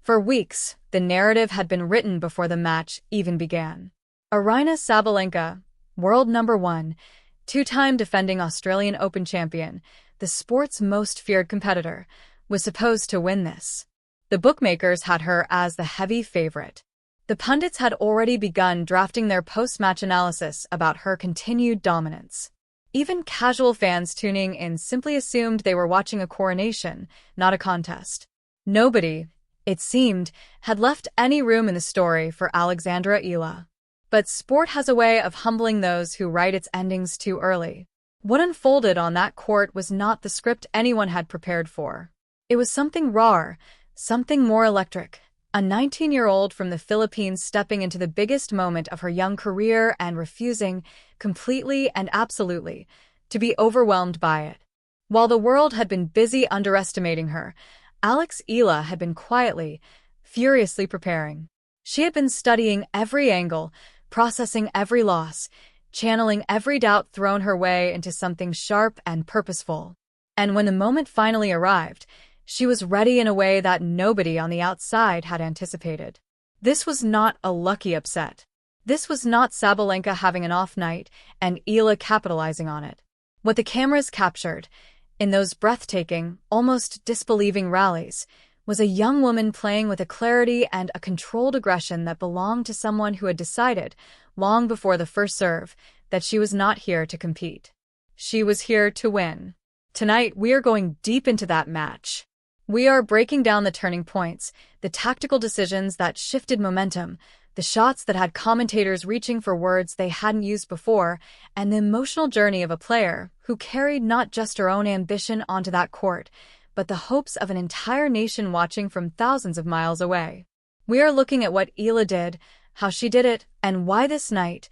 For weeks, the narrative had been written before the match even began. Aryna Sabalenka, world number 1, two-time defending Australian Open champion, the sport's most feared competitor, was supposed to win this. The bookmakers had her as the heavy favorite. The pundits had already begun drafting their post-match analysis about her continued dominance. Even casual fans tuning in simply assumed they were watching a coronation, not a contest. Nobody, it seemed, had left any room in the story for Eala. But sport has a way of humbling those who write its endings too early. What unfolded on that court was not the script anyone had prepared for. It was something raw, something more electric. A 19-year-old from the Philippines stepping into the biggest moment of her young career and refusing, completely and absolutely, to be overwhelmed by it. While the world had been busy underestimating her, Eala had been quietly, furiously preparing. She had been studying every angle, processing every loss, channeling every doubt thrown her way into something sharp and purposeful. And when the moment finally arrived, she was ready in a way that nobody on the outside had anticipated. This was not a lucky upset. This was not Sabalenka having an off night and Eala capitalizing on it. What the cameras captured, in those breathtaking, almost disbelieving rallies, was a young woman playing with a clarity and a controlled aggression that belonged to someone who had decided, long before the first serve, that she was not here to compete. She was here to win. Tonight, we are going deep into that match. We are breaking down the turning points, the tactical decisions that shifted momentum, the shots that had commentators reaching for words they hadn't used before, and the emotional journey of a player who carried not just her own ambition onto that court, but the hopes of an entire nation watching from thousands of miles away. We are looking at what Eala did, how she did it, and why this night,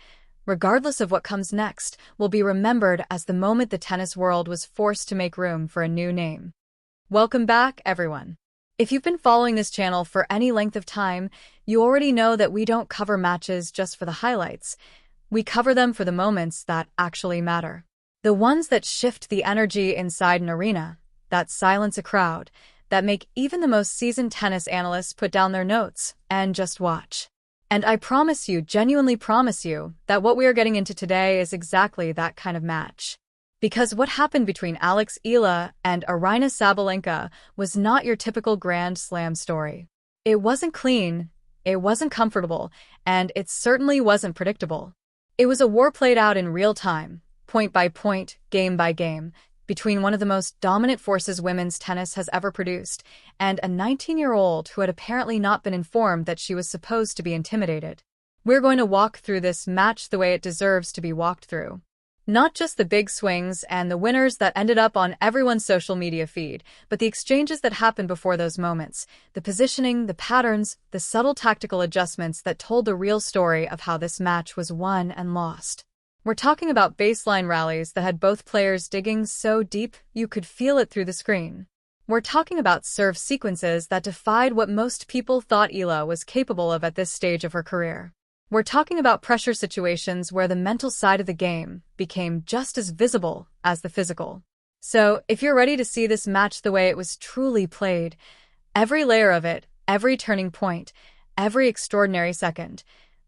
regardless of what comes next, will be remembered as the moment the tennis world was forced to make room for a new name. Welcome back, everyone. If you've been following this channel for any length of time, you already know that we don't cover matches just for the highlights. We cover them for the moments that actually matter. The ones that shift the energy inside an arena, that silence a crowd, that make even the most seasoned tennis analysts put down their notes and just watch. And I promise you, genuinely promise you, that what we are getting into today is exactly that kind of match. Because what happened between Eala and Aryna Sabalenka was not your typical Grand Slam story. It wasn't clean, it wasn't comfortable, and it certainly wasn't predictable. It was a war played out in real time, point by point, game by game, between one of the most dominant forces women's tennis has ever produced and a 19-year-old who had apparently not been informed that she was supposed to be intimidated. We're going to walk through this match the way it deserves to be walked through. Not just the big swings and the winners that ended up on everyone's social media feed, but the exchanges that happened before those moments, the positioning, the patterns, the subtle tactical adjustments that told the real story of how this match was won and lost. We're talking about baseline rallies that had both players digging so deep you could feel it through the screen. We're talking about serve sequences that defied what most people thought Eala was capable of at this stage of her career. We're talking about pressure situations where the mental side of the game became just as visible as the physical. So, if you're ready to see this match the way it was truly played, every layer of it, every turning point, every extraordinary second,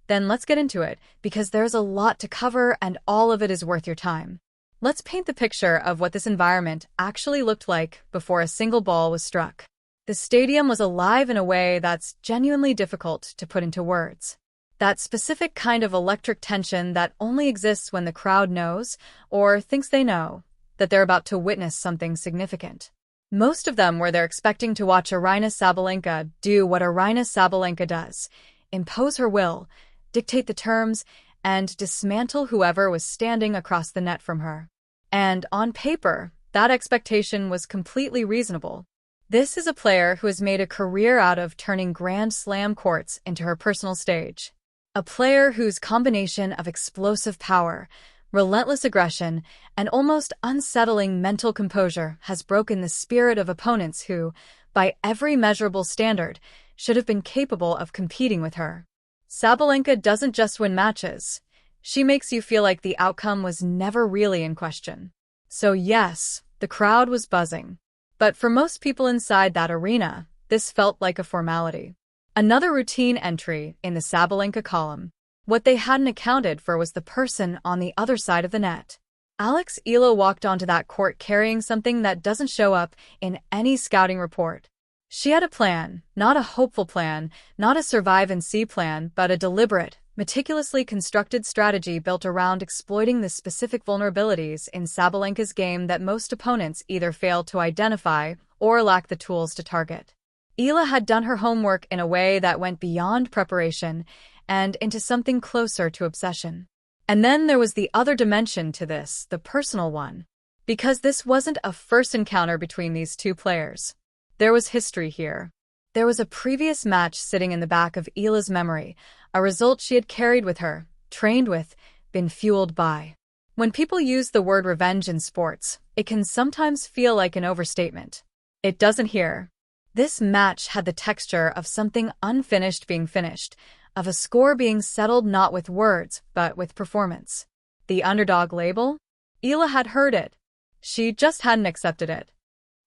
then let's get into it, because there's a lot to cover and all of it is worth your time. Let's paint the picture of what this environment actually looked like before a single ball was struck. The stadium was alive in a way that's genuinely difficult to put into words. That specific kind of electric tension that only exists when the crowd knows, or thinks they know, that they're about to witness something significant. Most of them were there expecting to watch Aryna Sabalenka do what Aryna Sabalenka does, impose her will, dictate the terms, and dismantle whoever was standing across the net from her. And on paper, that expectation was completely reasonable. This is a player who has made a career out of turning Grand Slam courts into her personal stage. A player whose combination of explosive power, relentless aggression, and almost unsettling mental composure has broken the spirit of opponents who, by every measurable standard, should have been capable of competing with her. Sabalenka doesn't just win matches. She makes you feel like the outcome was never really in question. So yes, the crowd was buzzing. But for most people inside that arena, this felt like a formality. Another routine entry in the Sabalenka column. What they hadn't accounted for was the person on the other side of the net. Eala walked onto that court carrying something that doesn't show up in any scouting report. She had a plan, not a hopeful plan, not a survive-and-see plan, but a deliberate, meticulously constructed strategy built around exploiting the specific vulnerabilities in Sabalenka's game that most opponents either fail to identify or lack the tools to target. Eala had done her homework in a way that went beyond preparation and into something closer to obsession. And then there was the other dimension to this, the personal one. Because this wasn't a first encounter between these two players. There was history here. There was a previous match sitting in the back of Eala's memory, a result she had carried with her, trained with, been fueled by. When people use the word revenge in sports, it can sometimes feel like an overstatement. It doesn't here. This match had the texture of something unfinished being finished, of a score being settled not with words, but with performance. The underdog label? Eala had heard it. She just hadn't accepted it.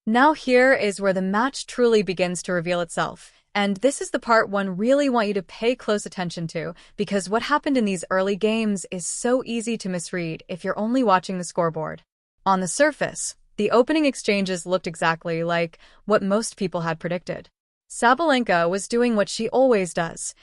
Now here is where the match truly begins to reveal itself, and this is the part one really want you to pay close attention to, because what happened in these early games is so easy to misread if you're only watching the scoreboard. On the surface, the opening exchanges looked exactly like what most people had predicted. Sabalenka was doing what she always does,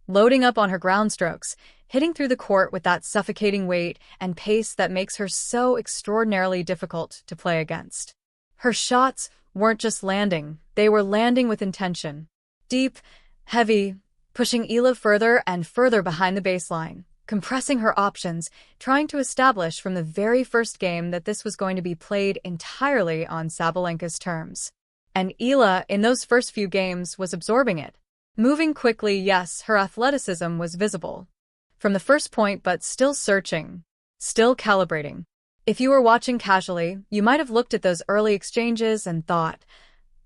loading up on her ground strokes, hitting through the court with that suffocating weight and pace that makes her so extraordinarily difficult to play against. Her shots weren't just landing, they were landing with intention. Deep, heavy, pushing Eala further and further behind the baseline, compressing her options, trying to establish from the very first game that this was going to be played entirely on Sabalenka's terms. And Eala, in those first few games, was absorbing it. Moving quickly, yes, her athleticism was visible. From the first point, but still searching, still calibrating. If you were watching casually, you might have looked at those early exchanges and thought,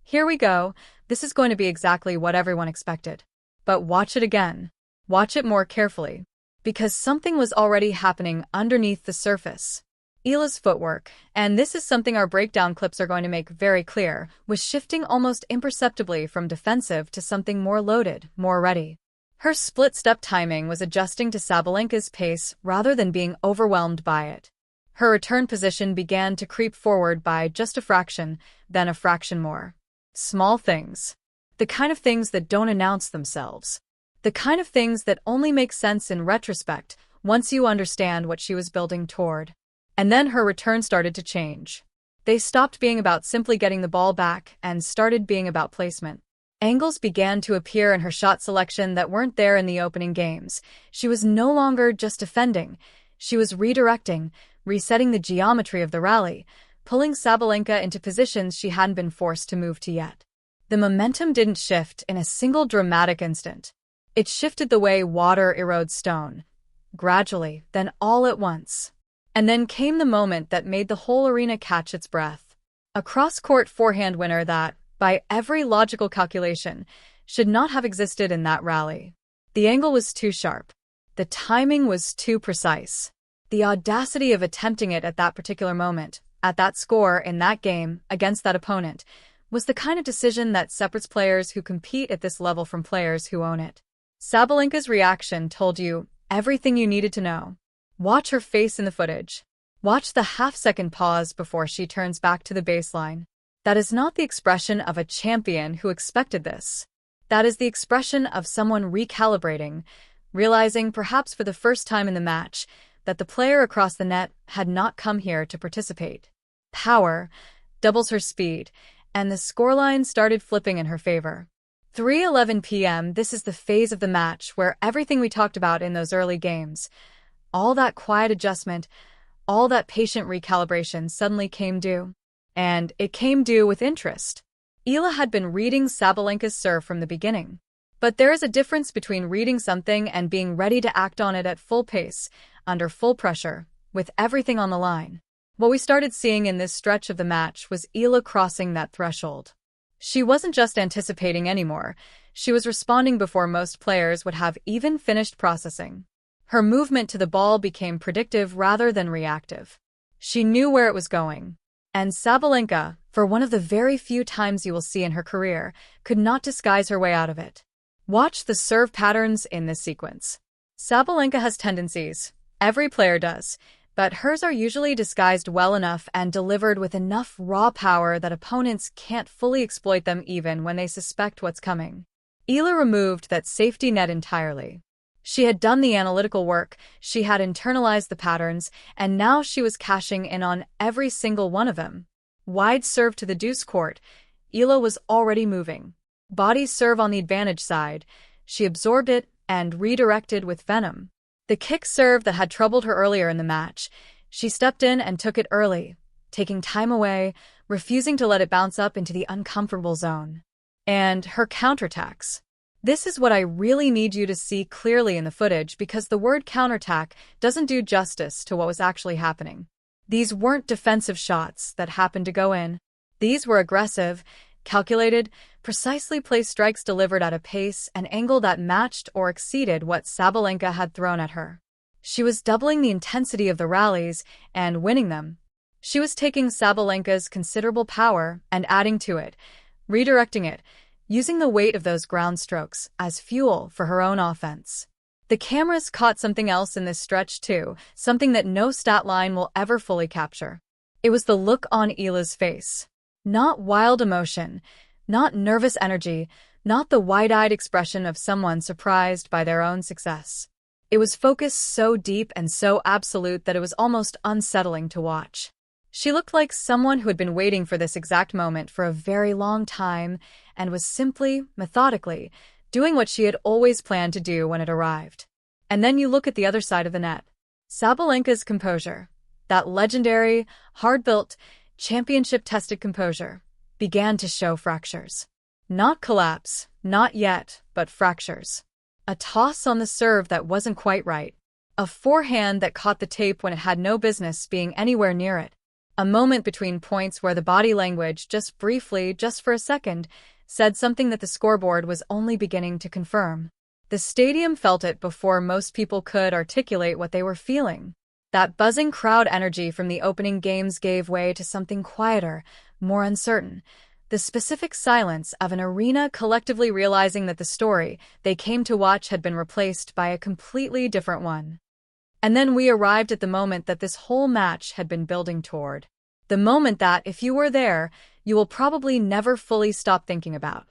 here we go, this is going to be exactly what everyone expected. But watch it again. Watch it more carefully. Because something was already happening underneath the surface. Eala's footwork, and this is something our breakdown clips are going to make very clear, was shifting almost imperceptibly from defensive to something more loaded, more ready. Her split-step timing was adjusting to Sabalenka's pace rather than being overwhelmed by it. Her return position began to creep forward by just a fraction, then a fraction more. Small things. The kind of things that don't announce themselves. The kind of things that only make sense in retrospect once you understand what she was building toward. And then her return started to change. They stopped being about simply getting the ball back and started being about placement. Angles began to appear in her shot selection that weren't there in the opening games. She was no longer just defending. She was redirecting, resetting the geometry of the rally, pulling Sabalenka into positions she hadn't been forced to move to yet. The momentum didn't shift in a single dramatic instant. It shifted the way water erodes stone. Gradually, then all at once. And then came the moment that made the whole arena catch its breath. A cross-court forehand winner that, by every logical calculation, should not have existed in that rally. The angle was too sharp. The timing was too precise. The audacity of attempting it at that particular moment, at that score, in that game, against that opponent, was the kind of decision that separates players who compete at this level from players who own it. Sabalenka's reaction told you everything you needed to know. Watch her face in the footage. Watch the half-second pause before she turns back to the baseline. That is not the expression of a champion who expected this. That is the expression of someone recalibrating, realizing perhaps for the first time in the match that the player across the net had not come here to participate. Power doubles her speed, and the scoreline started flipping in her favor. 3:11 p.m. This is the phase of the match where everything we talked about in those early games, all that quiet adjustment, all that patient recalibration suddenly came due. And it came due with interest. Eala had been reading Sabalenka's serve from the beginning. But there is a difference between reading something and being ready to act on it at full pace, under full pressure, with everything on the line. What we started seeing in this stretch of the match was Eala crossing that threshold. She wasn't just anticipating anymore, she was responding before most players would have even finished processing. Her movement to the ball became predictive rather than reactive. She knew where it was going. And Sabalenka, for one of the very few times you will see in her career, could not disguise her way out of it. Watch the serve patterns in this sequence. Sabalenka has tendencies. Every player does. But hers are usually disguised well enough and delivered with enough raw power that opponents can't fully exploit them even when they suspect what's coming. Eala removed that safety net entirely. She had done the analytical work, she had internalized the patterns, and now she was cashing in on every single one of them. Wide serve to the deuce court, Eala was already moving. Body serve on the advantage side, she absorbed it and redirected with venom. The kick serve that had troubled her earlier in the match, she stepped in and took it early, taking time away, refusing to let it bounce up into the uncomfortable zone. And her counterattacks. This is what I really need you to see clearly in the footage because the word counterattack doesn't do justice to what was actually happening. These weren't defensive shots that happened to go in. These were aggressive, calculated, precisely placed strikes delivered at a pace and angle that matched or exceeded what Sabalenka had thrown at her. She was doubling the intensity of the rallies and winning them. She was taking Sabalenka's considerable power and adding to it, redirecting it, using the weight of those ground strokes as fuel for her own offense. The cameras caught something else in this stretch too, something that no stat line will ever fully capture. It was the look on Eala's face. Not wild emotion, not nervous energy, not the wide-eyed expression of someone surprised by their own success. It was focus so deep and so absolute that it was almost unsettling to watch. She looked like someone who had been waiting for this exact moment for a very long time and was simply, methodically, doing what she had always planned to do when it arrived. And then you look at the other side of the net. Sabalenka's composure, that legendary, hard-built, championship-tested composure, began to show fractures. Not collapse, not yet, but fractures. A toss on the serve that wasn't quite right. A forehand that caught the tape when it had no business being anywhere near it. A moment between points where the body language, just briefly, just for a second, said something that the scoreboard was only beginning to confirm. The stadium felt it before most people could articulate what they were feeling. That buzzing crowd energy from the opening games gave way to something quieter, more uncertain. The specific silence of an arena collectively realizing that the story they came to watch had been replaced by a completely different one. And then we arrived at the moment that this whole match had been building toward. The moment that, if you were there, you will probably never fully stop thinking about.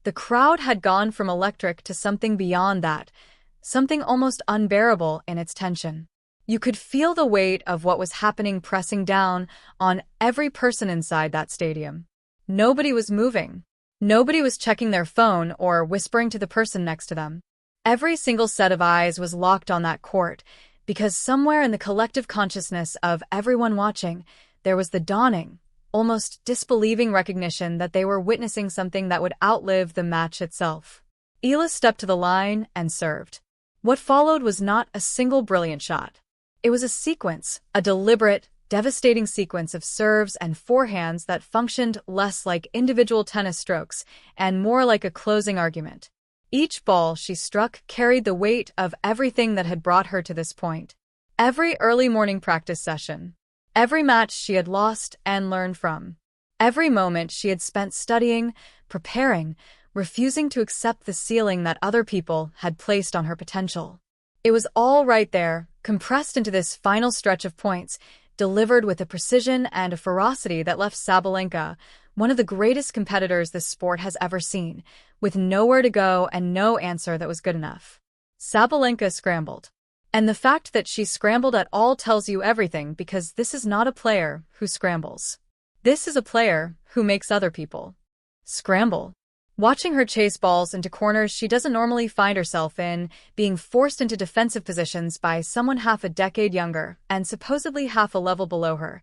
The crowd had gone from electric to something beyond that, something almost unbearable in its tension. You could feel the weight of what was happening pressing down on every person inside that stadium. Nobody was moving. Nobody was checking their phone or whispering to the person next to them. Every single set of eyes was locked on that court, because somewhere in the collective consciousness of everyone watching, there was the dawning, almost disbelieving recognition that they were witnessing something that would outlive the match itself. Eala stepped to the line and served. What followed was not a single brilliant shot. It was a sequence, a deliberate, devastating sequence of serves and forehands that functioned less like individual tennis strokes and more like a closing argument. Each ball she struck carried the weight of everything that had brought her to this point. Every early morning practice session. Every match she had lost and learned from. Every moment she had spent studying, preparing, refusing to accept the ceiling that other people had placed on her potential. It was all right there, compressed into this final stretch of points, delivered with a precision and a ferocity that left Sabalenka, one of the greatest competitors this sport has ever seen, with nowhere to go and no answer that was good enough. Sabalenka scrambled. And the fact that she scrambled at all tells you everything because this is not a player who scrambles. This is a player who makes other people scramble. Watching her chase balls into corners she doesn't normally find herself in, being forced into defensive positions by someone half a decade younger and supposedly half a level below her.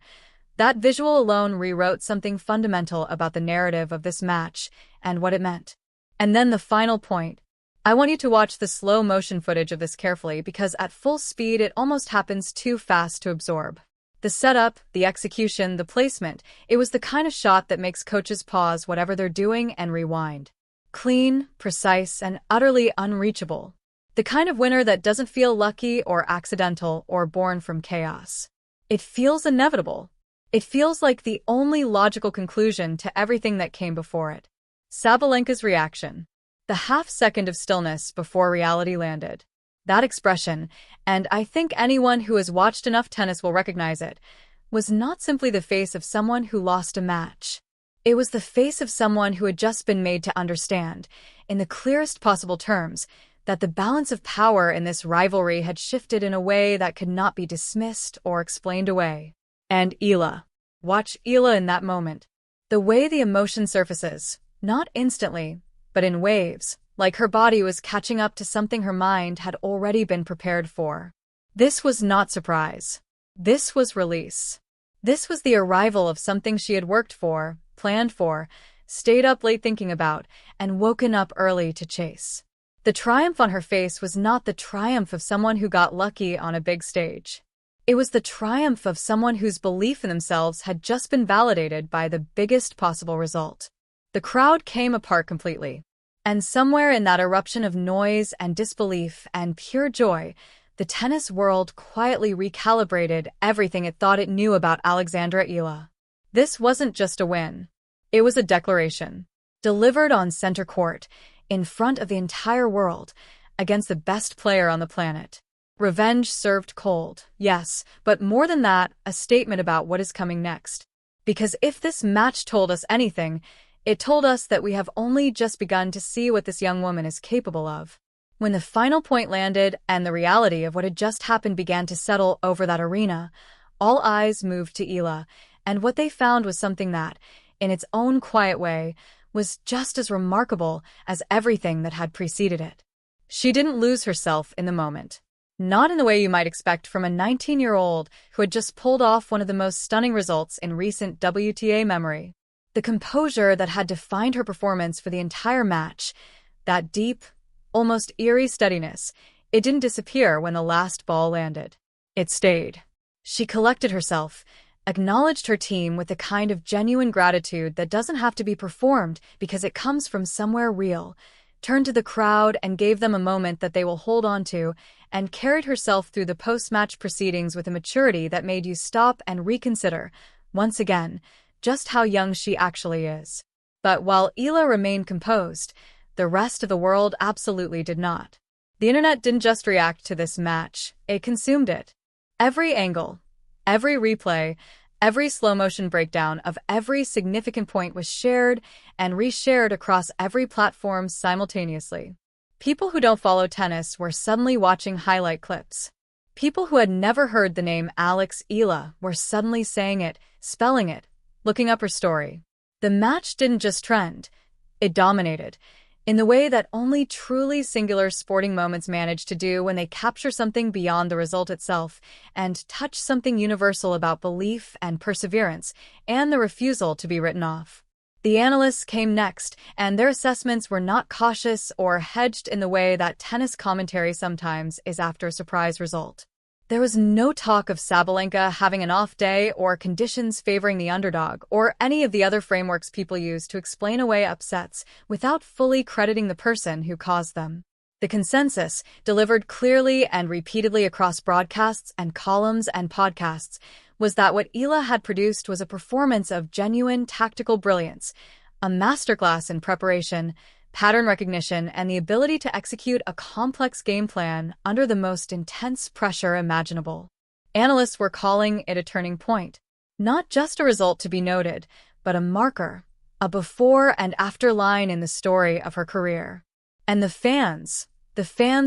That visual alone rewrote something fundamental about the narrative of this match and what it meant. And then the final point. I want you to watch the slow motion footage of this carefully because at full speed it almost happens too fast to absorb. The setup, the execution, the placement, it was the kind of shot that makes coaches pause whatever they're doing and rewind. Clean, precise, and utterly unreachable. The kind of winner that doesn't feel lucky or accidental or born from chaos. It feels inevitable. It feels like the only logical conclusion to everything that came before it. Sabalenka's reaction. The half-second of stillness before reality landed. That expression, and I think anyone who has watched enough tennis will recognize it, was not simply the face of someone who lost a match. It was the face of someone who had just been made to understand, in the clearest possible terms, that the balance of power in this rivalry had shifted in a way that could not be dismissed or explained away. And Eala. Watch Eala in that moment. The way the emotion surfaces, not instantly, but in waves, like her body was catching up to something her mind had already been prepared for. This was not surprise. This was release. This was the arrival of something she had worked for, planned for, stayed up late thinking about, and woken up early to chase. The triumph on her face was not the triumph of someone who got lucky on a big stage. It was the triumph of someone whose belief in themselves had just been validated by the biggest possible result. The crowd came apart completely. And somewhere in that eruption of noise and disbelief and pure joy, the tennis world quietly recalibrated everything it thought it knew about Alexandra Eala. This wasn't just a win. It was a declaration. Delivered on center court, in front of the entire world, against the best player on the planet. Revenge served cold, yes, but more than that, a statement about what is coming next. Because if this match told us anything, it told us that we have only just begun to see what this young woman is capable of. When the final point landed and the reality of what had just happened began to settle over that arena, all eyes moved to Eala, and what they found was something that, in its own quiet way, was just as remarkable as everything that had preceded it. She didn't lose herself in the moment. Not in the way you might expect from a 19-year-old who had just pulled off one of the most stunning results in recent WTA memory. The composure that had defined her performance for the entire match, that deep, almost eerie steadiness, it didn't disappear when the last ball landed. It stayed. She collected herself, acknowledged her team with the kind of genuine gratitude that doesn't have to be performed because it comes from somewhere real, turned to the crowd and gave them a moment that they will hold on to, and carried herself through the post-match proceedings with a maturity that made you stop and reconsider, once again, just how young she actually is. But while Eala remained composed, the rest of the world absolutely did not. The internet didn't just react to this match, it consumed it. Every angle, every replay, every slow-motion breakdown of every significant point was shared and reshared across every platform simultaneously. People who don't follow tennis were suddenly watching highlight clips. People who had never heard the name Alex Eala were suddenly saying it, spelling it, looking up her story. The match didn't just trend, it dominated, in the way that only truly singular sporting moments manage to do when they capture something beyond the result itself and touch something universal about belief and perseverance and the refusal to be written off. The analysts came next, and their assessments were not cautious or hedged in the way that tennis commentary sometimes is after a surprise result. There was no talk of Sabalenka having an off day or conditions favoring the underdog or any of the other frameworks people use to explain away upsets without fully crediting the person who caused them. The consensus, delivered clearly and repeatedly across broadcasts and columns and podcasts, was that what Eala had produced was a performance of genuine tactical brilliance, a masterclass in preparation, pattern recognition, and the ability to execute a complex game plan under the most intense pressure imaginable. Analysts were calling it a turning point, not just a result to be noted, but a marker, a before and after line in the story of her career. And the fans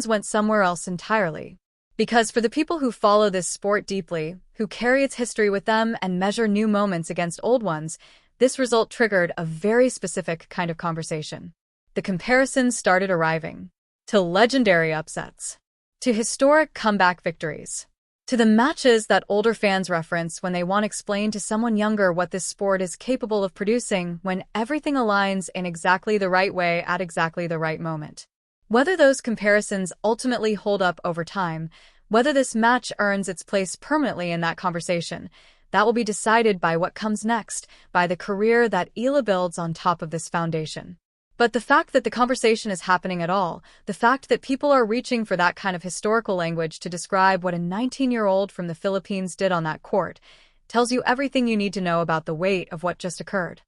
went somewhere else entirely. Because for the people who follow this sport deeply, who carry its history with them and measure new moments against old ones, this result triggered a very specific kind of conversation. The comparisons started arriving. To legendary upsets. To historic comeback victories. To the matches that older fans reference when they want to explain to someone younger what this sport is capable of producing when everything aligns in exactly the right way at exactly the right moment. Whether those comparisons ultimately hold up over time, whether this match earns its place permanently in that conversation, that will be decided by what comes next, by the career that Eala builds on top of this foundation. But the fact that the conversation is happening at all, the fact that people are reaching for that kind of historical language to describe what a 19-year-old from the Philippines did on that court, tells you everything you need to know about the weight of what just occurred.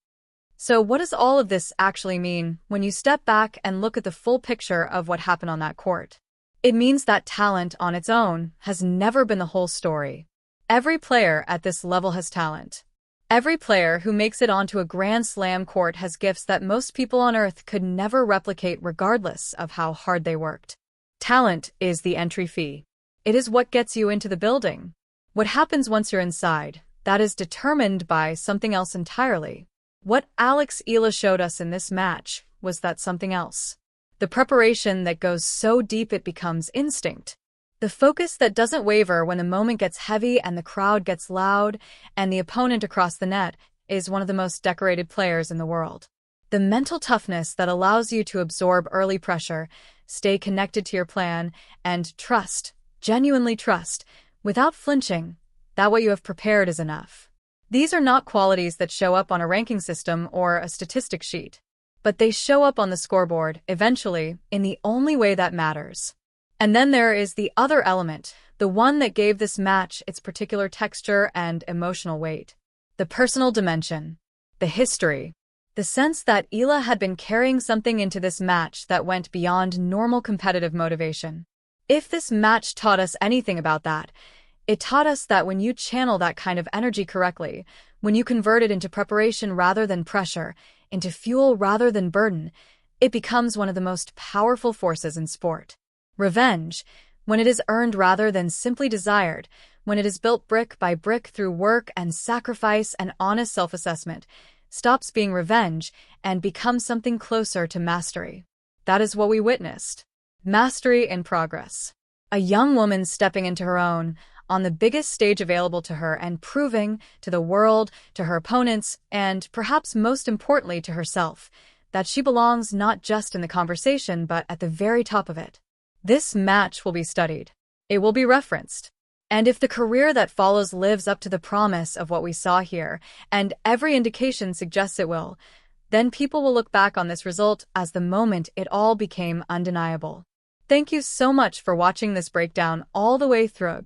So what does all of this actually mean when you step back and look at the full picture of what happened on that court? It means that talent on its own has never been the whole story. Every player at this level has talent. Every player who makes it onto a Grand Slam court has gifts that most people on Earth could never replicate regardless of how hard they worked. Talent is the entry fee. It is what gets you into the building. What happens once you're inside, that is determined by something else entirely. What Eala showed us in this match was that something else. The preparation that goes so deep it becomes instinct. The focus that doesn't waver when the moment gets heavy and the crowd gets loud and the opponent across the net is one of the most decorated players in the world. The mental toughness that allows you to absorb early pressure, stay connected to your plan, and trust, genuinely trust, without flinching, that what you have prepared is enough. These are not qualities that show up on a ranking system or a statistic sheet, but they show up on the scoreboard, eventually, in the only way that matters. And then there is the other element, the one that gave this match its particular texture and emotional weight. The personal dimension. The history. The sense that Eala had been carrying something into this match that went beyond normal competitive motivation. If this match taught us anything about that, it taught us that when you channel that kind of energy correctly, when you convert it into preparation rather than pressure, into fuel rather than burden, it becomes one of the most powerful forces in sport. Revenge, when it is earned rather than simply desired, when it is built brick by brick through work and sacrifice and honest self-assessment, stops being revenge and becomes something closer to mastery. That is what we witnessed. Mastery in progress. A young woman stepping into her own, on the biggest stage available to her and proving to the world, to her opponents, and perhaps most importantly to herself, that she belongs not just in the conversation but at the very top of it. This match will be studied. It will be referenced. And if the career that follows lives up to the promise of what we saw here, and every indication suggests it will, then people will look back on this result as the moment it all became undeniable. Thank you so much for watching this breakdown all the way through.